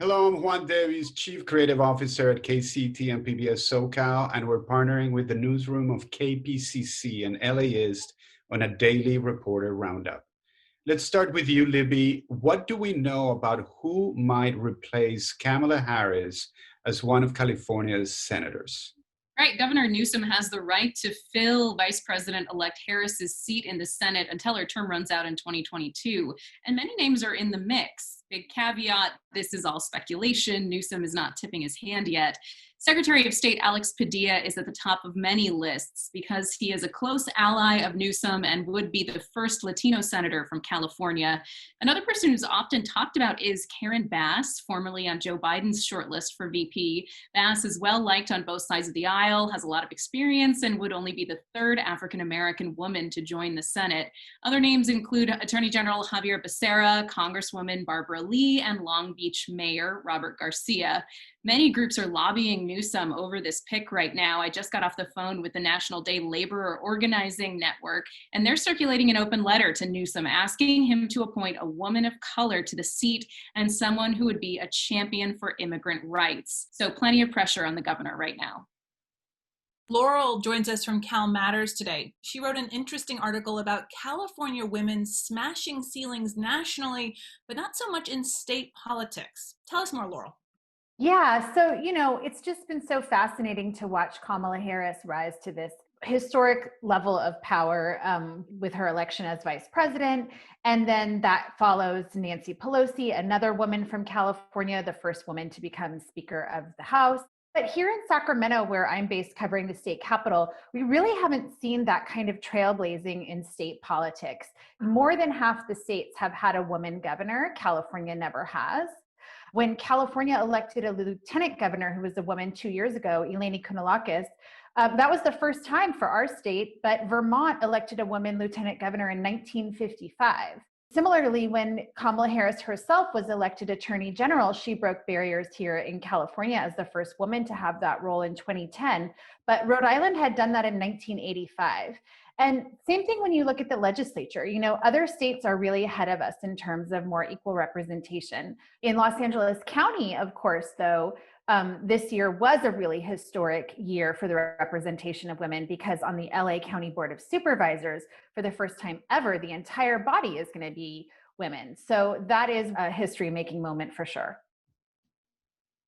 Hello, I'm Juan Davies, Chief Creative Officer at KCT and PBS SoCal, and we're partnering with the newsroom of KPCC and LAist on a daily reporter roundup. Let's start with you, Libby. What do we know about who might replace Kamala Harris as one of California's senators? Right. Governor Newsom has the right to fill Vice President elect Harris's seat in the Senate until her term runs out in 2022. And many names are in the mix. Big caveat, this is all speculation. Newsom is not tipping his hand yet. Secretary of State Alex Padilla is at the top of many lists because he is a close ally of Newsom and would be the first Latino senator from California. Another person who's often talked about is Karen Bass, formerly on Joe Biden's shortlist for VP. Bass is well liked on both sides of the aisle, has a lot of experience, and would only be the third African-American woman to join the Senate. Other names include Attorney General Javier Becerra, Congresswoman Barbara Lee, and Long Beach Mayor Robert Garcia. Many groups are lobbying Newsom over this pick right now. I just got off the phone with the National Day Laborer Organizing Network, and they're circulating an open letter to Newsom asking him to appoint a woman of color to the seat and someone who would be a champion for immigrant rights. So plenty of pressure on the governor right now. Laurel joins us from Cal Matters today. She wrote an interesting article about California women smashing ceilings nationally, but not so much in state politics. Tell us more, Laurel. Yeah, so, it's just been so fascinating to watch Kamala Harris rise to this historic level of power with her election as vice president. And then that follows Nancy Pelosi, another woman from California, the first woman to become Speaker of the House. But here in Sacramento, where I'm based covering the state capitol, we really haven't seen that kind of trailblazing in state politics. More than half the states have had a woman governor. California never has. When California elected a lieutenant governor who was a woman 2 years ago, Eleni Kounalakis, that was the first time for our state, but Vermont elected a woman lieutenant governor in 1955. Similarly, when Kamala Harris herself was elected attorney general, she broke barriers here in California as the first woman to have that role in 2010, but Rhode Island had done that in 1985. And same thing when you look at the legislature, other states are really ahead of us in terms of more equal representation. In Los Angeles County, of course, though, this year was a really historic year for the representation of women because on the LA County Board of Supervisors, for the first time ever, the entire body is going to be women. So that is a history-making moment for sure.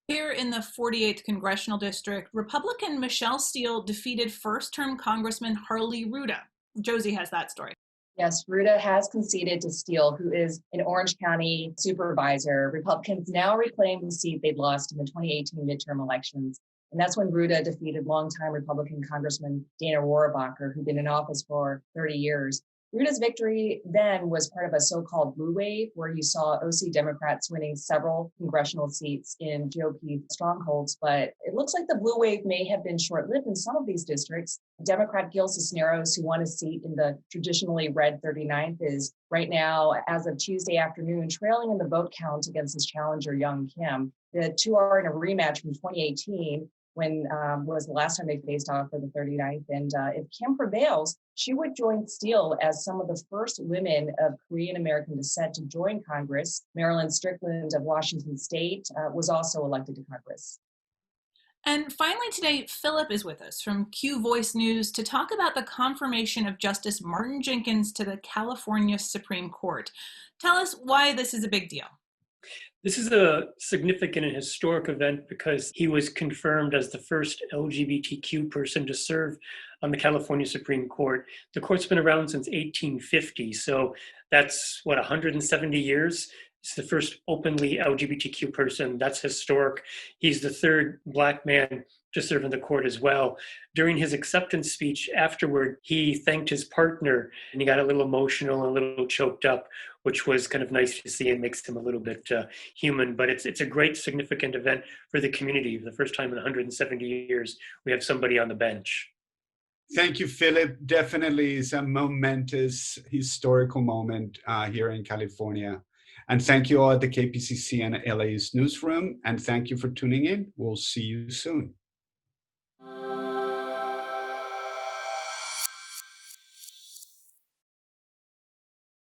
Here in the 48th Congressional District, Republican Michelle Steel defeated first-term Congressman Harley Rouda. Josie has that story. Yes, Rouda has conceded to Steele, who is an Orange County supervisor. Republicans now reclaim the seat they'd lost in the 2018 midterm elections. And that's when Rouda defeated longtime Republican Congressman Dana Rohrabacher, who'd been in office for 30 years. Rouda's victory then was part of a so-called blue wave, where you saw OC Democrats winning several congressional seats in GOP strongholds. But it looks like the blue wave may have been short-lived in some of these districts. Democrat Gil Cisneros, who won a seat in the traditionally red 39th, is right now, as of Tuesday afternoon, trailing in the vote count against his challenger, Young Kim. The two are in a rematch from 2018. When was the last time they faced off for the 39th. And if Kim prevails, she would join Steele as some of the first women of Korean-American descent to join Congress. Marilyn Strickland of Washington State was also elected to Congress. And finally today, Philip is with us from Q Voice News to talk about the confirmation of Justice Martin Jenkins to the California Supreme Court. Tell us why this is a big deal. This is a significant and historic event because he was confirmed as the first LGBTQ person to serve on the California Supreme Court. The court's been around since 1850, so that's, 170 years? It's the first openly LGBTQ person. That's historic. He's the third Black man to serve in the court as well. During his acceptance speech afterward, he thanked his partner, and he got a little emotional and a little choked up, which was kind of nice to see and makes him a little bit human. But it's a great, significant event for the community. For the first time in 170 years, we have somebody on the bench. Thank you, Philip. Definitely is a momentous historical moment here in California. And thank you all at the KPCC and LAist newsroom. And thank you for tuning in. We'll see you soon.